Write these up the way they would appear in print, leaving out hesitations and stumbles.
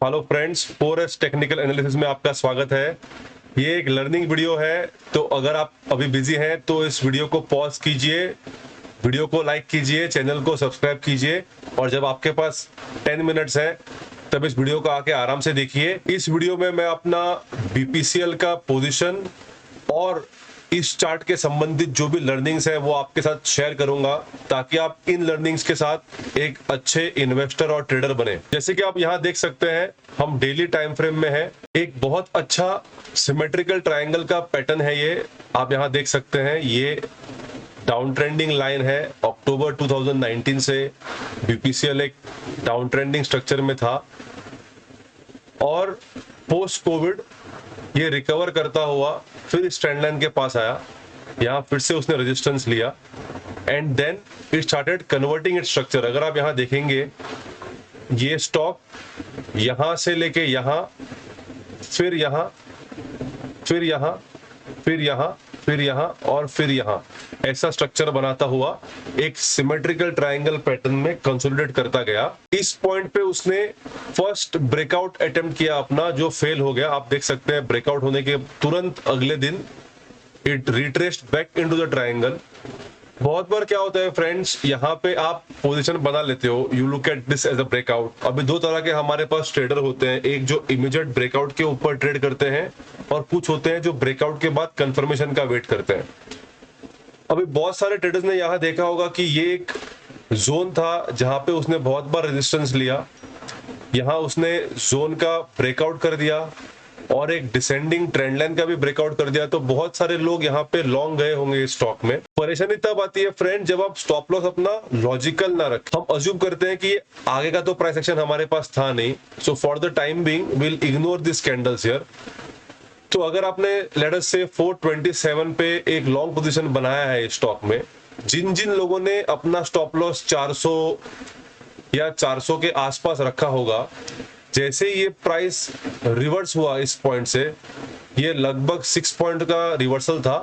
Hello friends, 4S technical analysis में आपका स्वागत है। ये एक लर्निंग वीडियो है, तो अगर आप अभी बिजी हैं तो इस वीडियो को पॉज कीजिए, वीडियो को लाइक कीजिए, चैनल को सब्सक्राइब कीजिए और जब आपके पास 10 मिनट्स है तब इस वीडियो को आके आराम से देखिए। इस वीडियो में मैं अपना बीपीसीएल का पोजीशन और इस चार्ट के संबंधित जो भी लर्निंग्स है वो आपके साथ शेयर करूंगा, ताकि आप इन लर्निंग्स के साथ एक अच्छे इन्वेस्टर और ट्रेडर बने। जैसे कि आप यहाँ देख सकते हैं, हम डेली टाइम फ्रेम में है। एक बहुत अच्छा सिमेट्रिकल ट्रायंगल का पैटर्न है ये, आप यहाँ देख सकते हैं। ये डाउन ट्रेंडिंग लाइन है। अक्टूबर 2019 से बीपीसीएल एक डाउन ट्रेंडिंग स्ट्रक्चर में था और पोस्ट कोविड ये रिकवर करता हुआ फिर इस ट्रेंड लाइन के पास आया। यहाँ फिर से उसने रेजिस्टेंस लिया and then it started converting its structure. अगर आप यहाँ देखेंगे, ये स्टॉक यहाँ से लेके यहाँ, फिर यहाँ, फिर यहाँ, फिर यहाँ, फिर यहाँ और फिर यहाँ, ऐसा स्ट्रक्चर बनाता हुआ एक सिमेट्रिकल ट्रायंगल पैटर्न में कंसोलिडेट करता गया। इस पॉइंट पे उसने फर्स्ट ब्रेकआउट अटेम्प्ट किया अपना, जो फेल हो गया। आप देख सकते हैं ब्रेकआउट होने के तुरंत अगले दिन it retraced back into the triangle. बहुत बार क्या होता है फ्रेंड्स, यहाँ पे आप पोजीशन बना लेते हो, you look at this as a breakout. अभी दो तरह के हमारे पास ट्रेडर होते हैं, एक जो इमीडिएट ब्रेकआउट के ऊपर ट्रेड करते हैं और कुछ होते हैं जो ब्रेकआउट के बाद कंफर्मेशन का वेट करते हैं। अभी बहुत सारे ट्रेडर्स ने यहाँ देखा होगा कि ये एक जोन था जहां पे उसने बहुत बार रेजिस्टेंस लिया, यहाँ उसने जोन का ब्रेकआउट कर दिया और एक डिसेंडिंग ट्रेंड लाइन का भी ब्रेकआउट कर दिया। तो बहुत सारे लोग यहाँ पे लॉन्ग गए होंगे इस स्टॉक में। परेशानी तब आती है फ्रेंड जब आप स्टॉप लॉस अपना लॉजिकल ना रखें। हम अज्यूम करते हैं कि आगे का तो प्राइस एक्शन हमारे पास था नहीं, so for the time being will ignore this candles here. तो अगर आपने लेट अस से 427 पे एक लॉन्ग पोजीशन बनाया है इस स्टॉक में, जिन जिन लोगों ने अपना स्टॉप लॉस 400 या 400 के आसपास रखा होगा, जैसे ये प्राइस रिवर्स हुआ इस पॉइंट से, ये लगभग 6 पॉइंट का रिवर्सल था,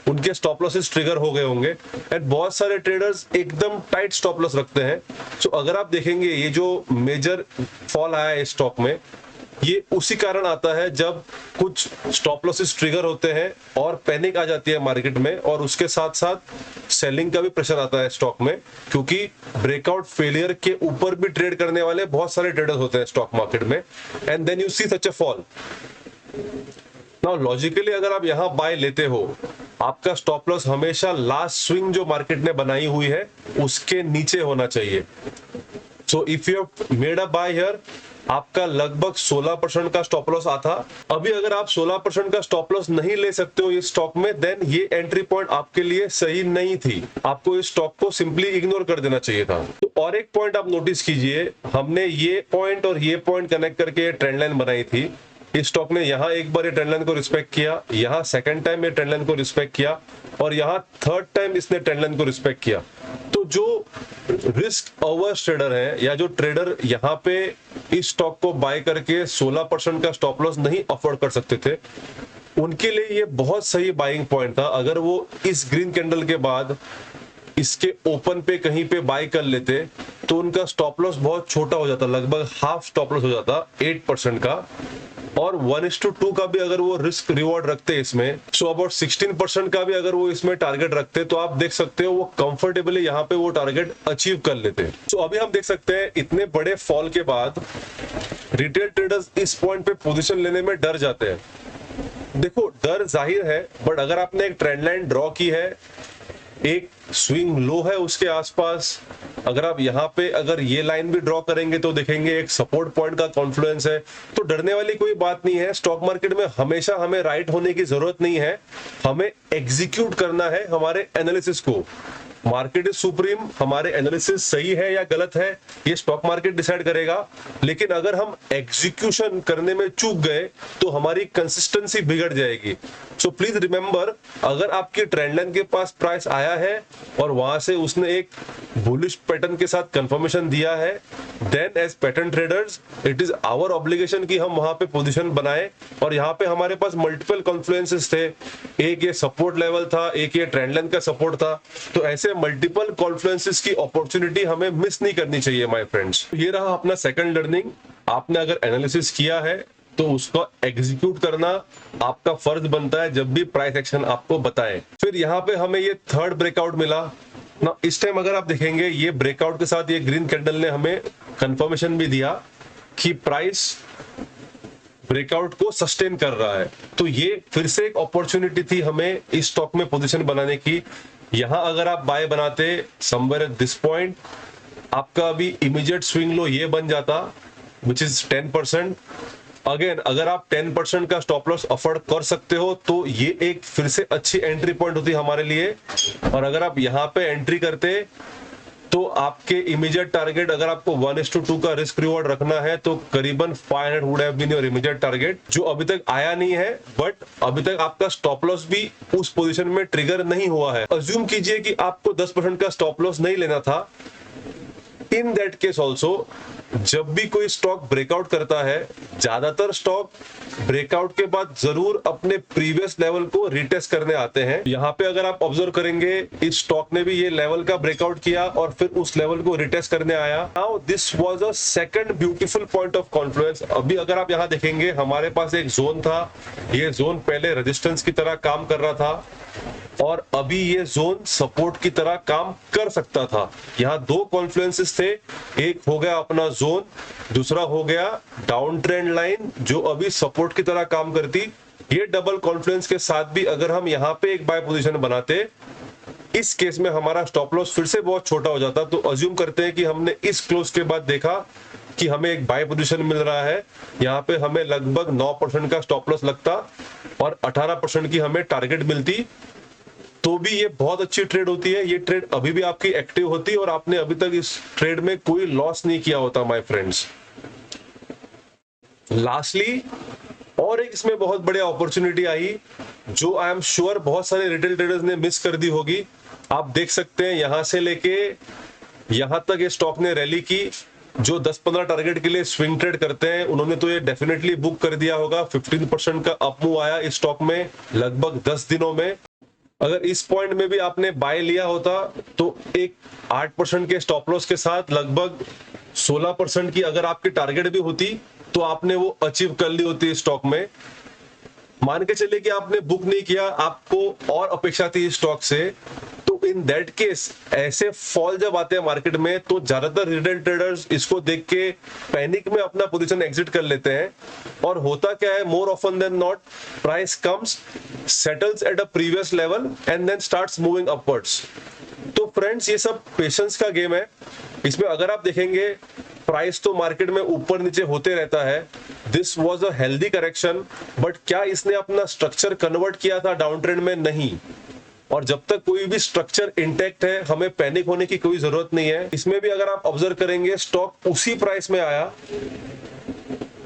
उनके स्टॉप लॉसेस ट्रिगर हो गए होंगे। एंड बहुत सारे ट्रेडर्स एकदम टाइट स्टॉप लॉस रखते हैं। सो अगर आप देखेंगे, ये जो मेजर फॉल आया है इस स्टॉक में, ये उसी कारण आता है जब कुछ स्टॉप लॉसेस ट्रिगर होते हैं और पैनिक आ जाती है मार्केट में, और उसके साथ साथ सेलिंग का भी प्रेशर आता है स्टॉक में, क्योंकि ब्रेकआउट फेलियर के ऊपर भी ट्रेड करने वाले बहुत सारे ट्रेडर्स होते हैं स्टॉक मार्केट में, and then you see such a fall. Now logically अगर आप यहां बाय लेते हो, आपका स्टॉप लॉस हमेशा लास्ट स्विंग जो मार्केट ने बनाई हुई है उसके नीचे होना चाहिए। So if you have made a buy here, आपका लगभग 16% का स्टॉप लॉस आता। अभी अगर आप 16% का स्टॉप लॉस नहीं ले सकते हो इस स्टॉक में, देन ये एंट्री पॉइंट आपके लिए सही नहीं थी। आपको इस स्टॉक को सिंपली इग्नोर कर देना चाहिए था। तो और एक पॉइंट आप नोटिस कीजिए, हमने ये पॉइंट और ये पॉइंट कनेक्ट करके ट्रेंड लाइन बनाई थी। इस स्टॉक ने यहाँ एक बार ये ट्रेंड लाइन को रिस्पेक्ट किया, यहाँ सेकंड टाइम ये ट्रेंड लाइन को रिस्पेक्ट किया और यहाँ थर्ड टाइम इसने ट्रेंड लाइन को रिस्पेक्ट किया। तो जो रिस्क अवर्स ट्रेडर है, या जो ट्रेडर यहाँ पे इस स्टॉक को बाय करके 16% का स्टॉप लॉस नहीं अफोर्ड कर सकते थे, उनके लिए ये बहुत सही बाइंग पॉइंट था। अगर वो इस ग्रीन कैंडल के बाद इसके ओपन पे कहीं पे बाय कर लेते तो उनका स्टॉप लॉस बहुत छोटा हो जाता, लगभग हाफ स्टॉप लॉस हो जाता 8% का, और 1:2 का भी अगर वो रिस्क रिवॉर्ड रखते इसमें, सो अबाउट 16% का भी अगर वो इसमें टारगेट रखते, तो आप देख सकते हो वो कंफर्टेबली यहाँ पे वो टारगेट अचीव कर लेते। सो अभी हम देख सकते हैं इतने बड़े फॉल के बाद रिटेल ट्रेडर्स इस पॉइंट पे पोजीशन लेने में डर जाते हैं। देखो, डर जाहिर है, बट अगर आपने एक ट्रेंड लाइन ड्रॉ की है, एक स्विंग लो है उसके आसपास, अगर आप यहाँ पे अगर ये लाइन भी ड्रॉ करेंगे तो देखेंगे एक सपोर्ट पॉइंट का कॉन्फ्लुएंस है, तो डरने वाली कोई बात नहीं है। स्टॉक मार्केट में हमेशा हमें राइट होने की जरूरत नहीं है, हमें एग्जीक्यूट करना है हमारे एनालिसिस को। मार्केट इज सुप्रीम, हमारे एनालिसिस सही है या गलत है ये स्टॉक मार्केट डिसाइड करेगा, लेकिन अगर हम एग्जीक्यूशन करने में चूक गए तो हमारी कंसिस्टेंसी बिगड़ जाएगी। सो प्लीज रिमेंबर, अगर आपके ट्रेंड लाइन के पास प्राइस आया है और वहां से उसने एक बुलिश पैटर्न के साथ कंफर्मेशन दिया है, then as pattern traders it is our obligation कि हम वहां पे पोजीशन बनाए। और यहाँ पे हमारे पास मल्टीपल कॉन्फ्लुएंसेस थे, एक ये सपोर्ट लेवल था, एक ये ट्रेंड लाइन का सपोर्ट था, तो ऐसे मल्टीपल कॉन्फ्लुएंसेस की अपॉर्चुनिटी हमें मिस नहीं करनी चाहिए माय फ्रेंड्स। ये रहा अपना सेकंड लर्निंग, आपने अगर एनालिसिस किया है तो उसको एग्जीक्यूट करना आपका फर्ज बनता है जब भी प्राइस एक्शन आपको बताए। फिर यहाँ पे हमें ये थर्ड ब्रेकआउट मिला ना। इस टाइम अगर आप देखेंगे ये ब्रेकआउट के साथ ये ग्रीन कैंडल ने हमें कंफर्मेशन भी दिया कि प्राइस ब्रेकआउट को सस्टेन कर रहा है। तो ये फिर से एक अपॉर्चुनिटी थी हमें इस स्टॉक में पोजीशन बनाने की। यहां अगर आप बाय बनाते समवेयर एट दिस पॉइंट, आपका अभी इमीडिएट स्विंग लो ये बन जाता विच इज 10%। अगेन अगर आप 10% का स्टॉप लॉस अफोर्ड कर सकते हो तो ये एक फिर से अच्छी एंट्री पॉइंट होती हमारे लिए। और अगर आप यहाँ पे एंट्री करते तो आपके इमीडिएट टारगेट, अगर आपको 1:2 का रिस्क रिवॉर्ड रखना है तो करीबन 500 would have been your immediate target, जो अभी तक आया नहीं है। बट अभी तक आपका स्टॉप लॉस भी उस पोजीशन में ट्रिगर नहीं हुआ है। अज्यूम कीजिए कि आपको 10% का स्टॉप लॉस नहीं लेना था। इन दैट केस ऑल्सो जब भी कोई स्टॉक ब्रेकआउट करता है, ज्यादातर स्टॉक ब्रेकआउट के बाद जरूर अपने प्रीवियस लेवल को रिटेस्ट करने आते हैं। यहाँ पे अगर आप ऑब्जर्व करेंगे इस स्टॉक ने भी ये लेवल का ब्रेकआउट किया और फिर उस लेवल को रिटेस्ट करने आया। Now this was a second beautiful point of Confluence. अभी अगर आप यहाँ देखेंगे हमारे पास एक जोन था, ये जोन पहले रेजिस्टेंस की तरह काम कर रहा था और अभी ये जोन सपोर्ट की तरह काम कर सकता था। यहाँ दो कॉन्फ्लुएंसेस थे, एक हो गया अपना जोन, दूसरा हो गया डाउन ट्रेंड लाइन जो अभी सपोर्ट की तरह काम करती। ये डबल कॉन्फ्लुएंस के साथ भी अगर हम यहाँ पे एक बाय पोजीशन बनाते, इस केस में हमारा स्टॉप लॉस फिर से बहुत छोटा हो जाता। तो अज्यूम करते हैं कि हमने इस क्लोज के बाद देखा कि हमें एक बाय पोजीशन मिल रहा है, यहाँ पे हमें लगभग 9% का स्टॉप लॉस लगता और 18% की हमें टारगेट मिलती, तो भी ये बहुत अच्छी ट्रेड होती है। ये ट्रेड अभी भी आपकी एक्टिव होती और आपने अभी तक इस ट्रेड में कोई लॉस नहीं किया होता माय फ्रेंड्स। लास्टली और एक इसमें बहुत बढ़िया अपॉर्चुनिटी आई जो आई एम श्योर बहुत सारे रिटेल ट्रेडर्स ने मिस कर दी होगी। आप देख सकते हैं यहां से लेके यहां तक ये स्टॉक ने रैली की। जो 10-15 टारगेट के लिए स्विंग ट्रेड करते हैं उन्होंने तो ये डेफिनेटली बुक कर दिया होगा। 15% का अप मूव आया इस स्टॉक में लगभग 10 दिनों में। अगर इस पॉइंट में भी आपने बाय लिया होता तो एक 8% के स्टॉप लॉस के साथ लगभग 16% की अगर आपकी टारगेट भी होती तो आपने वो अचीव कर ली होती स्टॉक में। मान के चलिए कि आपने बुक नहीं किया, आपको और अपेक्षा थी इस स्टॉक से, तो इन दैट केस ऐसे फॉल जब आते हैं मार्केट में तो ज्यादातर रिटेल ट्रेडर्स इसको देख के पैनिक में अपना पोजीशन एग्जिट कर लेते हैं। और होता क्या है, more often than not price comes, settles at a previous level and then starts moving upwards. तो फ्रेंड्स ये सब पेशेंस का गेम है। इसमें अगर आप देखेंगे प्राइस तो मार्केट में ऊपर नीचे होते रहता है। This was a healthy correction, but क्या इसने अपना स्ट्रक्चर कन्वर्ट किया था डाउन ट्रेंड में? नहीं। और जब तक कोई भी स्ट्रक्चर इंटैक्ट है हमें पैनिक होने की कोई जरूरत नहीं है। इसमें भी अगर आप ऑब्जर्व करेंगे स्टॉक उसी प्राइस में आया,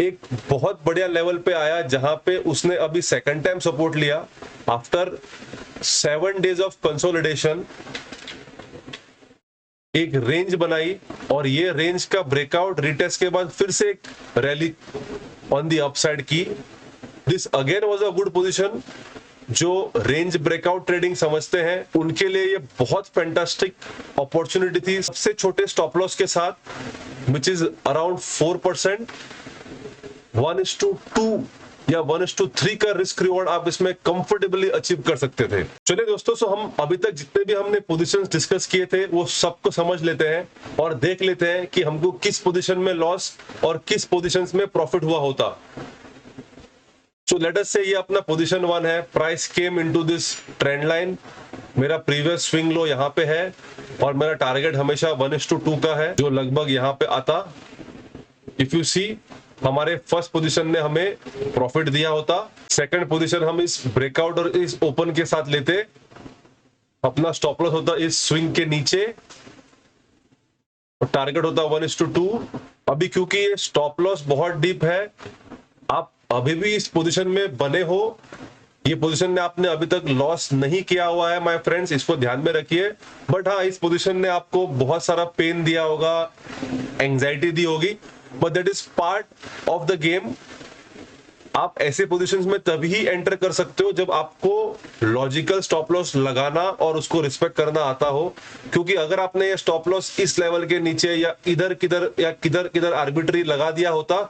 एक बहुत बढ़िया लेवल पे आया जहां पे उसने अभी सेकंड टाइम सपोर्ट लिया आफ्टर 7 डेज ऑफ कंसोलिडेशन, एक रेंज बनाई और ये रेंज का ब्रेकआउट रिटेस्ट के बाद फिर से एक रैली ऑन द अपसाइड की। This again was a good position. जो रेंज ब्रेकआउट ट्रेडिंग समझते हैं उनके लिए ये बहुत फैंटास्टिक अपॉर्चुनिटी थी। सबसे छोटे स्टॉप लॉस के साथ विच इज अराउंड 4%, 1:2 या 1:3 का रिस्क रिवॉर्ड आप इसमें कंफर्टेबली अचीव कर सकते थे। चलिए दोस्तों, सो हम अभी तक जितने भी हमने पोजीशंस डिस्कस किए थे वो सबको समझ लेते हैं और देख लेते हैं कि हमको किस पोजीशन में लॉस और किस पोजीशंस में प्रॉफिट हुआ होता। सो लेट अस से ये अपना पोजीशन 1 है। Price came into this trend line, मेरा प्रीवियस स्विंग लो यहाँ पे है और मेरा टारगेट हमेशा 1:2 का है जो लगभग यहाँ पे आता। इफ यू सी हमारे फर्स्ट पोजीशन ने हमें प्रॉफिट दिया होता, सेकंड पोजीशन हम इस ब्रेकआउट और इस ओपन के साथ लेते, अपना स्टॉप लॉस होता इस स्विंग के नीचे और टारगेट होता 1:2। अभी क्योंकि ये स्टॉप लॉस बहुत डीप है, आप अभी भी इस पोजीशन में बने हो, ये पोजीशन में आपने अभी तक लॉस नहीं किया हुआ है माय फ्रेंड्स, इसको ध्यान में रखिए। बट हाँ, इस पोजीशन ने आपको बहुत सारा पेन दिया होगा, एंजाइटी दी होगी, but that is part of the game। आप ऐसे पोजीशंस में तभी एंटर कर सकते हो जब आपको लॉजिकल स्टॉप लॉस लगाना और उसको रिस्पेक्ट करना आता हो, क्योंकि अगर आपने ये स्टॉप लॉस इस लेवल के नीचे या इधर किधर या किधर किधर आर्बिट्री लगा दिया होता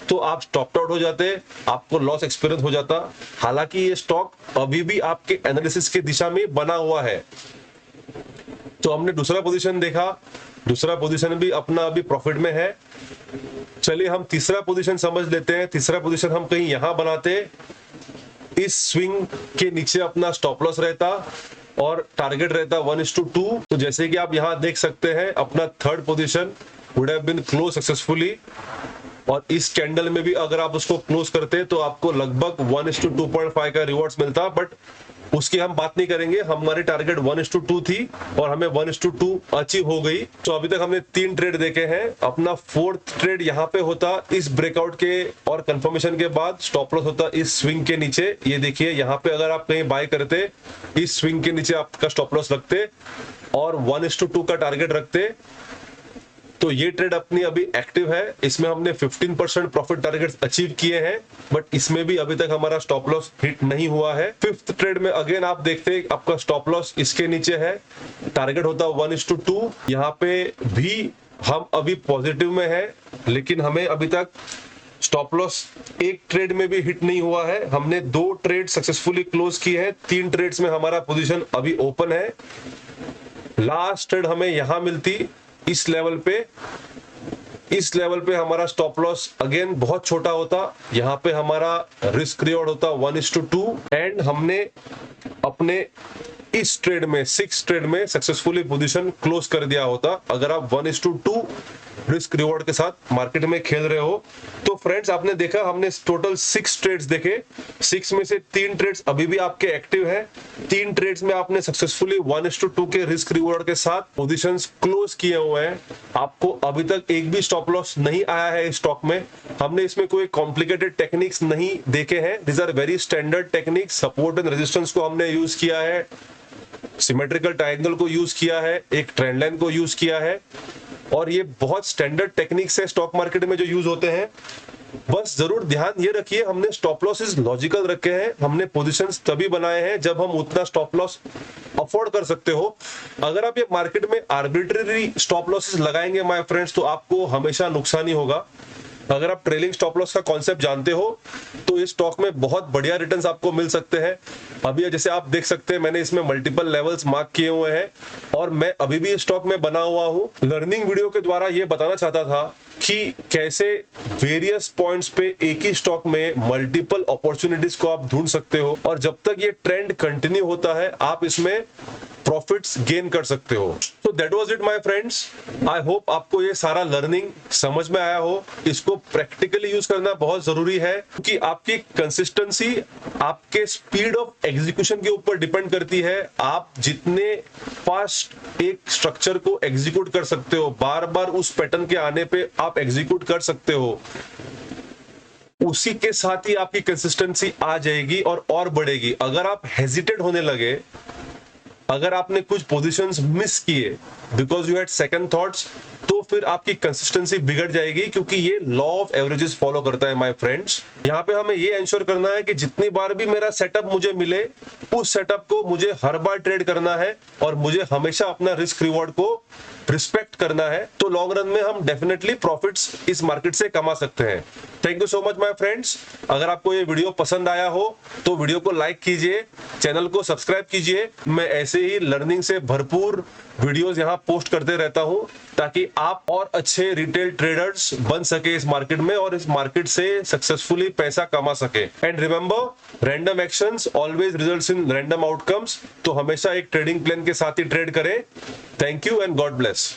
तो आप स्टॉप आउट हो जाते, आपको लॉस एक्सपीरियंस हो जाता। हालांकि ये स्टॉक अभी भी आपके एनालिसिस की दिशा में बना हुआ है। तो हमने दूसरा पोजीशन देखा, दूसरा पोजीशन भी अपना अभी प्रॉफिट में है। चलिए हम तीसरा पोजीशन समझ लेते हैं। तीसरा पोजीशन हम कहीं यहां बनाते, इस स्विंग के नीचे अपना स्टॉप लॉस रहता और टारगेट रहता 1:2। तो जैसे कि आप यहां देख सकते हैं अपना third position would have been close successfully, और इस कैंडल में भी अगर आप उसको क्लोज करते तो आपको लगभग 1:2.5 का रिवॉर्ड्स मिलता, बट उसकी हम बात नहीं करेंगे। हमारी टारगेट 1:2 थी और हमें 1:2 अचीव हो गई। तो अभी तक हमने 3 ट्रेड देखे हैं। अपना फोर्थ ट्रेड यहाँ पे होता इस ब्रेकआउट के और कंफर्मेशन के बाद, स्टॉप लॉस होता इस स्विंग के नीचे। ये देखिए यहाँ पे अगर आप कहीं बाय करते, इस स्विंग के नीचे आपका स्टॉप लॉस रखते और 1:2 का टारगेट रखते, तो ये ट्रेड अपनी अभी एक्टिव है। इसमें हमने 15% प्रॉफिट टारगेट्स अचीव किए हैं, बट इसमें भी अभी तक हमारा स्टॉप लॉस हिट नहीं हुआ है। फिफ्थ ट्रेड में अगेन आप देखते हैं आपका स्टॉप लॉस इसके नीचे है, टारगेट होता 1:2। यहाँ पे भी हम अभी पॉजिटिव में है, लेकिन हमें अभी तक स्टॉप लॉस एक ट्रेड में भी हिट नहीं हुआ है। हमने 2 ट्रेड सक्सेसफुली क्लोज किए हैं, 3 ट्रेड्स में हमारा पोजीशन अभी ओपन है। लास्ट ट्रेड हमें यहां मिलती इस लेवल पे, इस लेवल पे हमारा स्टॉप लॉस अगेन बहुत छोटा होता। यहाँ पे हमारा रिस्क रिवॉर्ड होता 1:2 एंड हमने अपने इस ट्रेड में 6 ट्रेड में सक्सेसफुली पोजीशन क्लोज कर दिया होता अगर आप 1:2 रिस्क रिवॉर्ड के साथ मार्केट में खेल रहे हो। तो फ्रेंड्स आपने देखा हमने टोटल 6 ट्रेड्स देखे, 6 में से 3 ट्रेड्स अभी भी आपके एक्टिव है। 3 ट्रेड्स में आपने सक्सेसफुली 1:2 के रिस्क रिवॉर्ड के साथ पोजीशंस क्लोज किए हुए हैं। आपको अभी तक एक भी स्टॉप लॉस नहीं आया है इस स्टॉक में। हमने इसमें कोई कॉम्प्लिकेटेड टेक्निक्स नहीं देखे हैं, this are very standard techniques. Support and resistance को हमने यूज किया है, सिमेट्रिकल ट्रायंगल को यूज किया है, एक ट्रेंड लाइन को यूज किया है, और ये बहुत स्टैंडर्ड टेक्निक्स है स्टॉक मार्केट में जो यूज होते हैं। बस जरूर ध्यान ये रखिए हमने स्टॉप लॉसेस लॉजिकल रखे हैं, हमने पोजीशंस तभी बनाए हैं जब हम उतना स्टॉप लॉस अफोर्ड कर सकते हो। अगर आप ये मार्केट में आर्बिट्रेरी स्टॉप लॉसेस लगाएंगे माय फ्रेंड्स, तो आपको हमेशा नुकसान ही होगा। अगर आप ट्रेलिंग स्टॉप लॉस का कॉन्सेप्ट जानते हो तो इस स्टॉक में बहुत बढ़िया रिटर्न्स आपको मिल सकते हैं। अभी जैसे आप देख सकते हैं मैंने इसमें मल्टीपल लेवल्स मार्क किए हुए हैं और मैं अभी भी इस स्टॉक में बना हुआ हूं। लर्निंग वीडियो के द्वारा ये बताना चाहता था कि कैसे वेरियस पॉइंट्स पे एक ही स्टॉक में मल्टीपल अपॉर्चुनिटीज को आप ढूंढ सकते हो, और जब तक ये ट्रेंड कंटिन्यू होता है आप इसमें प्रॉफिट्स गेन कर सकते हो। तो that was it my friends. I hope आपको ये सारा लर्निंग समझ में आया हो। इसको प्रैक्टिकली यूज करना बहुत जरूरी है, क्योंकि आपकी कंसिस्टेंसी आपके स्पीड ऑफ एग्जीक्यूशन के ऊपर डिपेंड करती है। आप जितने फास्ट एक स्ट्रक्चर को एग्जीक्यूट कर सकते हो, बार बार उस पैटर्न के आने पे आप एग्जीक्यूट कर सकते हो, उसी के साथ ही आपकी कंसिस्टेंसी आ जाएगी और बढ़ेगी। अगर आप हेजिटेट होने लगे, अगर आपने कुछ पोजीशंस मिस किए because you had second thoughts, तो फिर आपकी कंसिस्टेंसी बिगड़ जाएगी, क्योंकि ये लॉ ऑफ एवरेजेस फॉलो करता है माय फ्रेंड्स। यहाँ पे हमें ये एंश्योर करना है कि जितनी बार भी मेरा सेटअप मुझे मिले, उस सेटअप को मुझे हर बार ट्रेड करना है और मुझे हमेशा अपना रिस्क रिवॉर्ड को रिस्पेक्ट करना है। तो लॉन्ग रन में हम डेफिनेटली प्रॉफिट्स इस मार्केट से कमा सकते हैं। Thank you so much my friends. अगर आपको ये वीडियो पसंद आया हो तो वीडियो को लाइक कीजिए, चैनल को सब्सक्राइब कीजिए। मैं ऐसे ही लर्निंग से भरपूर वीडियोस यहाँ पोस्ट करते रहता हूँ, ताकि आप और अच्छे रिटेल ट्रेडर्स बन सके इस मार्केट में और इस मार्केट से सक्सेसफुली पैसा कमा सके। And remember, random actions always results in random outcomes. तो हमेशा एक ट्रेडिंग प्लान के साथ ही ट्रेड करें। Thank you and God bless.